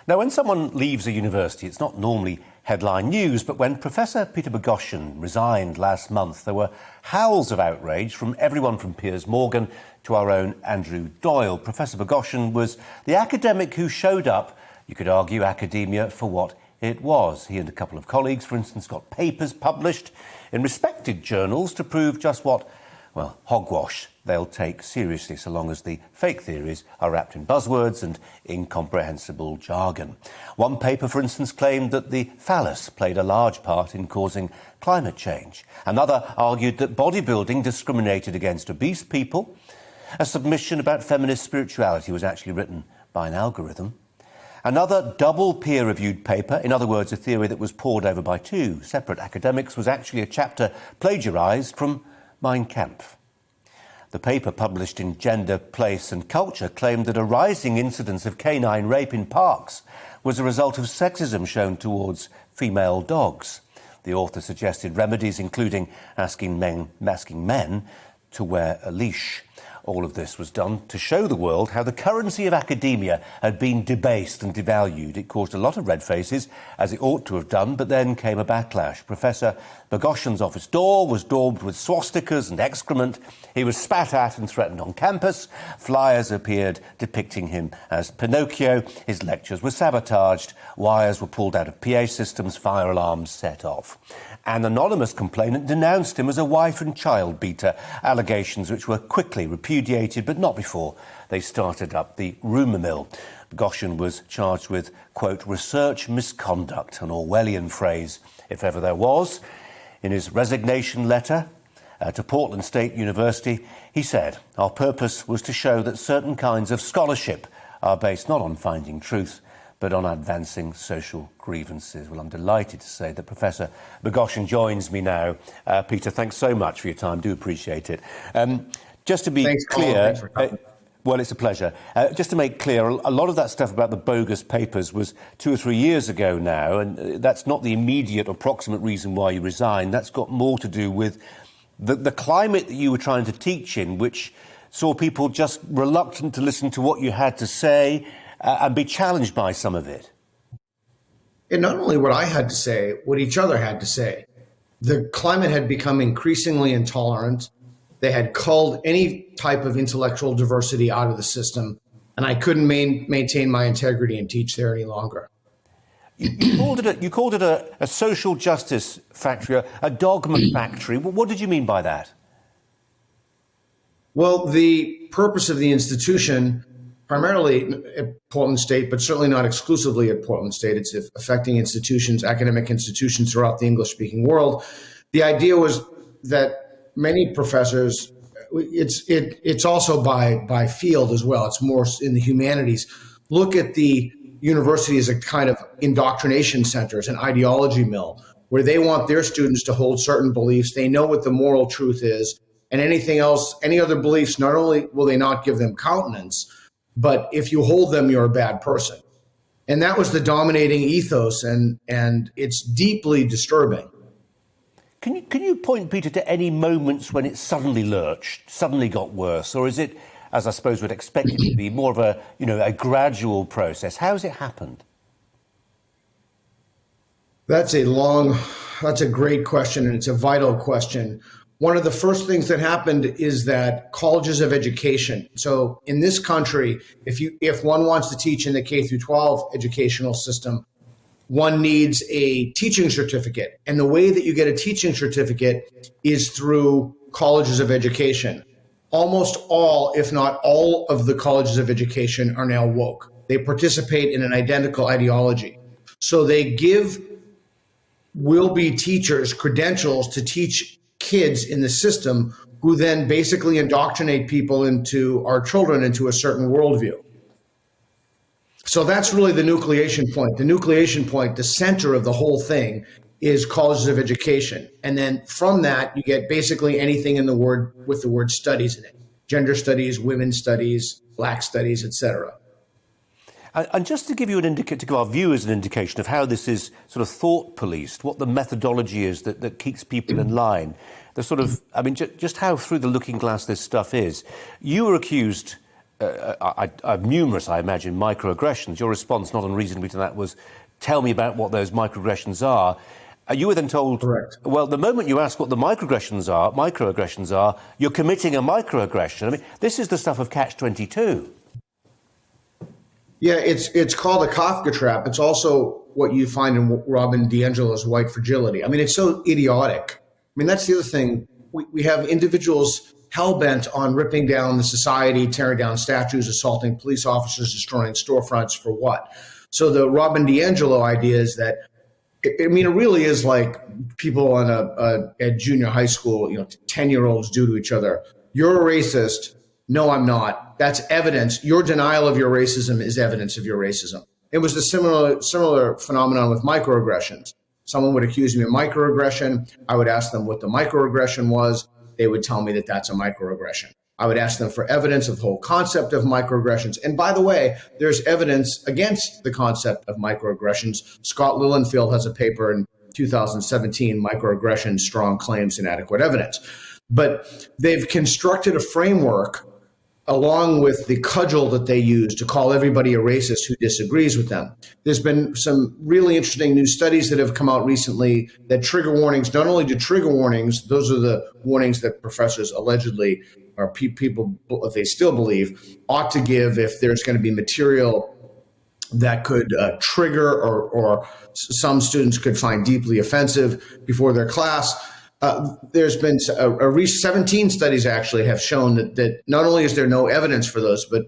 Now, when someone leaves a university, it's not normally headline news, but when Professor Peter Boghossian resigned last month, there were howls of outrage from everyone from Piers Morgan to our own Andrew Doyle. Professor Boghossian was the academic who showed up, you could argue, academia for what it was. He and a couple of colleagues, for instance, got papers published in respected journals to prove just what, well, hogwash they'll take seriously, so long as the fake theories are wrapped in buzzwords and incomprehensible jargon. One paper, for instance, claimed that the phallus played a large part in causing climate change. Another argued that bodybuilding discriminated against obese people. A submission about feminist spirituality was actually written by an algorithm. Another double peer-reviewed paper, in other words, a theory that was pored over by two separate academics, was actually a chapter plagiarised from Mein Kampf. The paper, published in Gender, Place and Culture, claimed that a rising incidence of canine rape in parks was a result of sexism shown towards female dogs. The author suggested remedies, including asking men to wear a leash. All of this was done to show the world how the currency of academia had been debased and devalued. It caused a lot of red faces, as it ought to have done, but then came a backlash. Professor Boghossian's office door was daubed with swastikas and excrement. He was spat at and threatened on campus. Flyers appeared depicting him as Pinocchio. His lectures were sabotaged. Wires were pulled out of PA systems. Fire alarms set off. An anonymous complainant denounced him as a wife and child beater, allegations which were quickly repudiated, but not before they started up the rumour mill. Boghossian was charged with, quote, research misconduct, an Orwellian phrase, if ever there was. In his resignation letter to Portland State University, he said, our purpose was to show that certain kinds of scholarship are based not on finding truth, but on advancing social grievances. Well, I'm delighted to say that Professor Boghossian joins me now. Peter, thanks so much for your time. Do appreciate it. Just to be clear, well, it's a pleasure. Just to make clear, a lot of that stuff about the bogus papers was 2 or 3 years ago now, and that's not the immediate or proximate reason why you resigned. That's got more to do with the climate that you were trying to teach in, which saw people just reluctant to listen to what you had to say, and be challenged by some of it. And not only what I had to say, what each other had to say. The climate had become increasingly intolerant. They had culled any type of intellectual diversity out of the system, and I couldn't maintain my integrity and teach there any longer. You called it a social justice factory, a dogma factory. What did you mean by that? Well, the purpose of the institution, primarily at Portland State, but certainly not exclusively at Portland State. It's affecting institutions, academic institutions throughout the English-speaking world. The idea was that many professors, it's also by field as well. It's more in the humanities. Look at the university as a kind of indoctrination center, as an ideology mill, where they want their students to hold certain beliefs. They know what the moral truth is, and anything else, any other beliefs, not only will they not give them countenance, but if you hold them, you're a bad person. And that was the dominating ethos, and it's deeply disturbing. Can you point, Peter, to any moments when it suddenly lurched, suddenly got worse? Or is it, as I suppose we'd expect it to be, more of a gradual process? How has it happened? That's a great question, and it's a vital question. One of the first things that happened is that colleges of education. So in this country, if one wants to teach in the K through 12 educational system, one needs a teaching certificate. And the way that you get a teaching certificate is through colleges of education. Almost all, if not all, of the colleges of education are now woke. They participate in an identical ideology. So they give will-be teachers credentials to teach kids in the system, who then basically indoctrinate people our children into a certain worldview. So that's really the nucleation point. The nucleation point, the center of the whole thing, is colleges of education. And then from that, you get basically anything with the word studies in it. Gender studies, women's studies, black studies, etc. And just to give you to give our viewers an indication of how this is sort of thought policed, what the methodology is that keeps people in line, just how through the looking glass this stuff is. You were accused numerous, I imagine, microaggressions. Your response, not unreasonably to that, was, tell me about what those microaggressions are. You were then told, correct. Well, the moment you ask what the microaggressions are, you're committing a microaggression. I mean, this is the stuff of catch-22. Yeah, it's called a Kafka trap. It's also what you find in Robin DiAngelo's White Fragility. I mean, it's so idiotic. I mean, that's the other thing. We have individuals hell-bent on ripping down the society, tearing down statues, assaulting police officers, destroying storefronts for what? So the Robin DiAngelo idea is that, I mean, it really is like people at junior high school, 10-year-olds do to each other. You're a racist. No, I'm not. That's evidence. Your denial of your racism is evidence of your racism. It was the similar phenomenon with microaggressions. Someone would accuse me of microaggression. I would ask them what the microaggression was. They would tell me that that's a microaggression. I would ask them for evidence of the whole concept of microaggressions. And by the way, there's evidence against the concept of microaggressions. Scott Lilienfeld has a paper in 2017, Microaggressions, Strong Claims, Inadequate Evidence. But they've constructed a framework along with the cudgel that they use to call everybody a racist who disagrees with them. There's been some really interesting new studies that have come out recently that trigger warnings, not only do trigger warnings, those are the warnings that professors allegedly, or people, if they still believe, ought to give if there's going to be material that could trigger or some students could find deeply offensive before their class. There's been 17 studies actually have shown that not only is there no evidence for those, but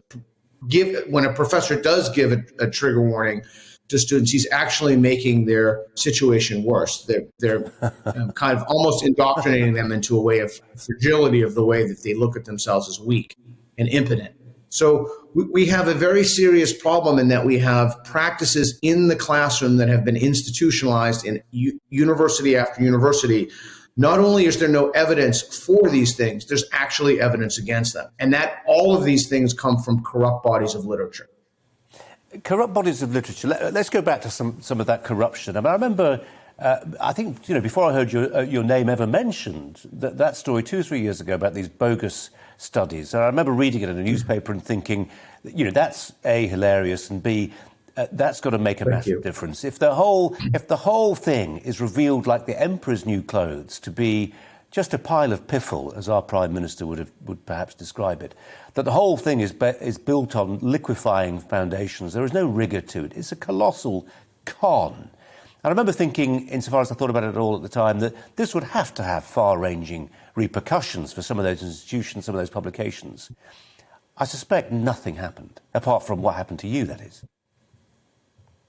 when a professor does give a trigger warning to students, he's actually making their situation worse. They're kind of almost indoctrinating them into a way of fragility of the way that they look at themselves as weak and impotent. So we have a very serious problem in that we have practices in the classroom that have been institutionalized in university after university. Not only is there no evidence for these things, there's actually evidence against them. And that all of these things come from corrupt bodies of literature. Corrupt bodies of literature. Let's go back to some of that corruption. I mean, I remember, I think, before I heard your name ever mentioned, that story 2 or 3 years ago about these bogus studies. And I remember reading it in a newspaper and thinking, that's A, hilarious, and B, that's got to make a massive difference. If the whole thing is revealed like the emperor's new clothes to be just a pile of piffle, as our prime minister would perhaps describe it, that the whole thing is built on liquefying foundations, there is no rigour to it. It's a colossal con. And I remember thinking, insofar as I thought about it all at the time, that this would have to have far-ranging repercussions for some of those institutions, some of those publications. I suspect nothing happened, apart from what happened to you, that is.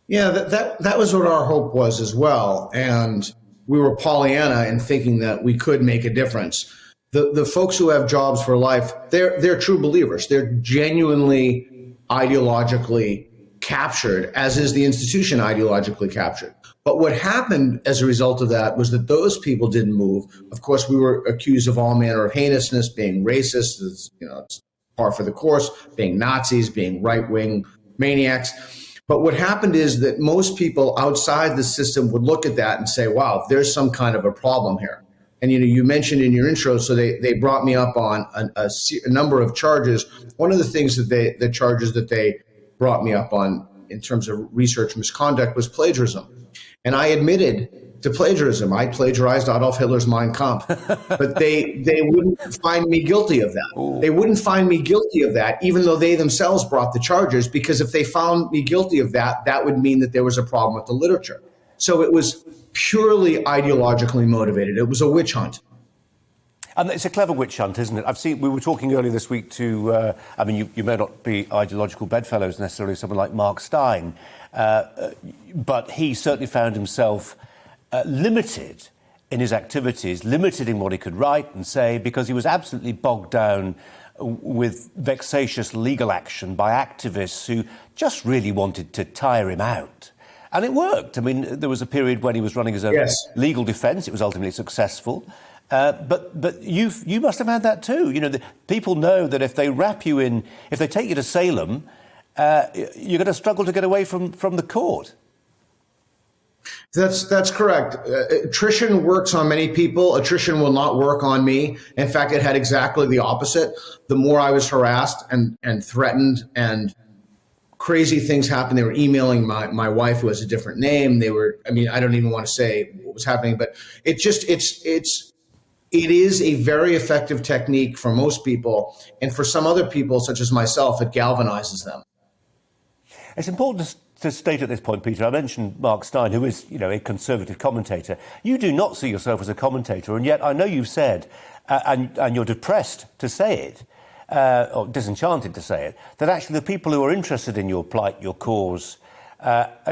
Yeah, that was what our hope was as well. And we were Pollyanna in thinking that we could make a difference. The folks who have jobs for life, they're true believers. They're genuinely ideologically captured, as is the institution ideologically captured. But what happened as a result of that was that those people didn't move. Of course, we were accused of all manner of heinousness, being racist, it's par for the course, being Nazis, being right-wing maniacs. But what happened is that most people outside the system would look at that and say, wow, there's some kind of a problem here. And, you mentioned in your intro, so they brought me up on a number of charges. One of the things the charges that they brought me up on in terms of research misconduct was plagiarism. And I admitted to plagiarism. I plagiarized Adolf Hitler's Mein Kampf. But they wouldn't find me guilty of that. Ooh. They wouldn't find me guilty of that, even though they themselves brought the charges, because if they found me guilty of that, that would mean that there was a problem with the literature. So it was purely ideologically motivated. It was a witch hunt. And it's a clever witch hunt, isn't it? We were talking earlier this week to, you may not be ideological bedfellows necessarily, someone like Mark Stein, but he certainly found himself limited in his activities, limited in what he could write and say, because he was absolutely bogged down with vexatious legal action by activists who just really wanted to tire him out. And it worked. I mean, there was a period when he was running his own legal defence. It was ultimately successful. But you must have had that too. People know that if they wrap you in, if they take you to Salem, you're going to struggle to get away from the court. That's correct. Attrition works on many people. Attrition will not work on me. In fact, it had exactly the opposite. The more I was harassed and threatened and crazy things happened. They were emailing my wife, who has a different name. I don't even want to say what was happening, but it is a very effective technique for most people. And for some other people, such as myself, it galvanizes them. It's important to state at this point, Peter, I mentioned Mark Stein, who is, a conservative commentator. You do not see yourself as a commentator, and yet I know you've said, and you're depressed to say it, or disenchanted to say it, that actually the people who are interested in your plight, your cause,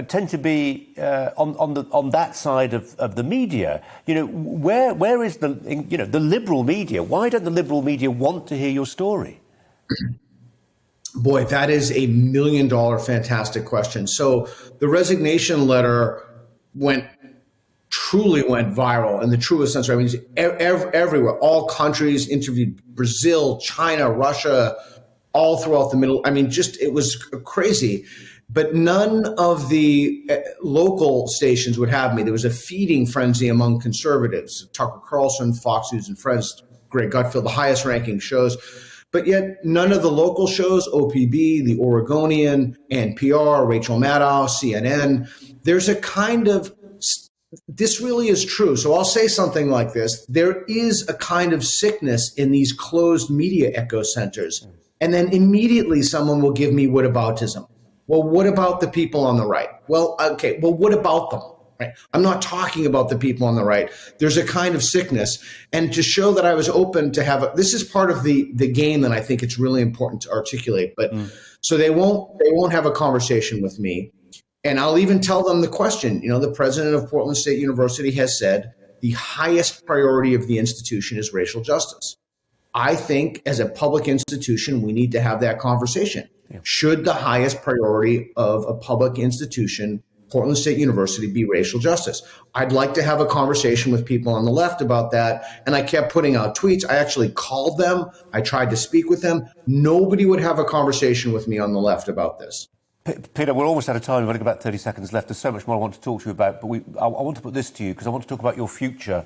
tend to be on that side of the media. Where is the liberal media? Why don't the liberal media want to hear your story? Boy, that is a $1 million fantastic question. So the resignation letter truly went viral in the truest sense. I mean, everywhere, all countries interviewed, Brazil, China, Russia, all throughout the middle. I mean, it was crazy. But none of the local stations would have me. There was a feeding frenzy among conservatives. Tucker Carlson, Fox News and Friends, Greg Gutfeld, the highest ranking shows. But yet none of the local shows, OPB, The Oregonian, NPR, Rachel Maddow, CNN, there's a kind of, this really is true. So I'll say something like this. There is a kind of sickness in these closed media echo centers. And then immediately someone will give me whataboutism. Well, what about the people on the right? Well, okay, well, what about them? Right? I'm not talking about the people on the right. There's a kind of sickness. And to show that I was open to have this is part of the game that I think it's really important to articulate. But so they won't have a conversation with me. And I'll even tell them the question. The president of Portland State University has said the highest priority of the institution is racial justice. I think as a public institution, we need to have that conversation. Yeah. Should the highest priority of a public institution, Portland State University, be racial justice? I'd like to have a conversation with people on the left about that. And I kept putting out tweets. I actually called them. I tried to speak with them. Nobody would have a conversation with me on the left about this. Peter, we're almost out of time. We've only got about 30 seconds left. There's so much more I want to talk to you about. But I want to put this to you because I want to talk about your future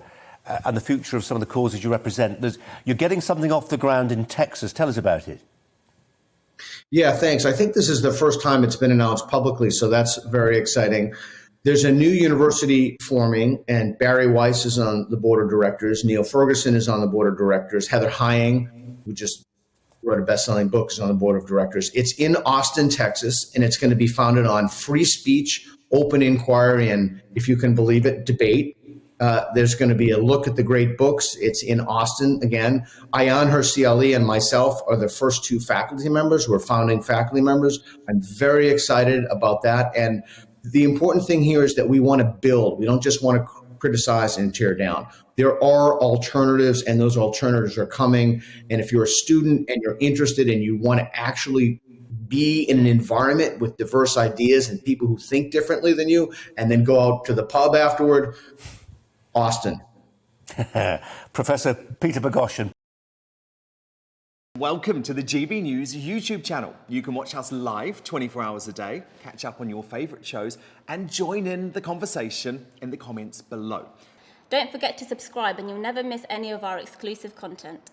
and the future of some of the causes you represent. You're getting something off the ground in Texas. Tell us about it. Yeah, thanks. I think this is the first time it's been announced publicly, so that's very exciting. There's a new university forming, and Barry Weiss is on the board of directors. Neil Ferguson is on the board of directors. Heather Hying, who just wrote a best-selling book, is on the board of directors. It's in Austin, Texas, and it's going to be founded on free speech, open inquiry, and, if you can believe it, debate. There's going to be a look at the great books. It's in Austin again. Ayan Hirsi and myself are the first two faculty members. We're founding faculty members. I'm very excited about that. And the important thing here is that we want to build. We don't just want to criticize and tear down. There are alternatives, and those alternatives are coming. And if you're a student and you're interested and you want to actually be in an environment with diverse ideas and people who think differently than you, and then go out to the pub afterward, Austin. Professor Peter Boghossian. Welcome to the GB News YouTube channel. You can watch us live 24 hours a day, catch up on your favourite shows, and join in the conversation in the comments below. Don't forget to subscribe and you'll never miss any of our exclusive content.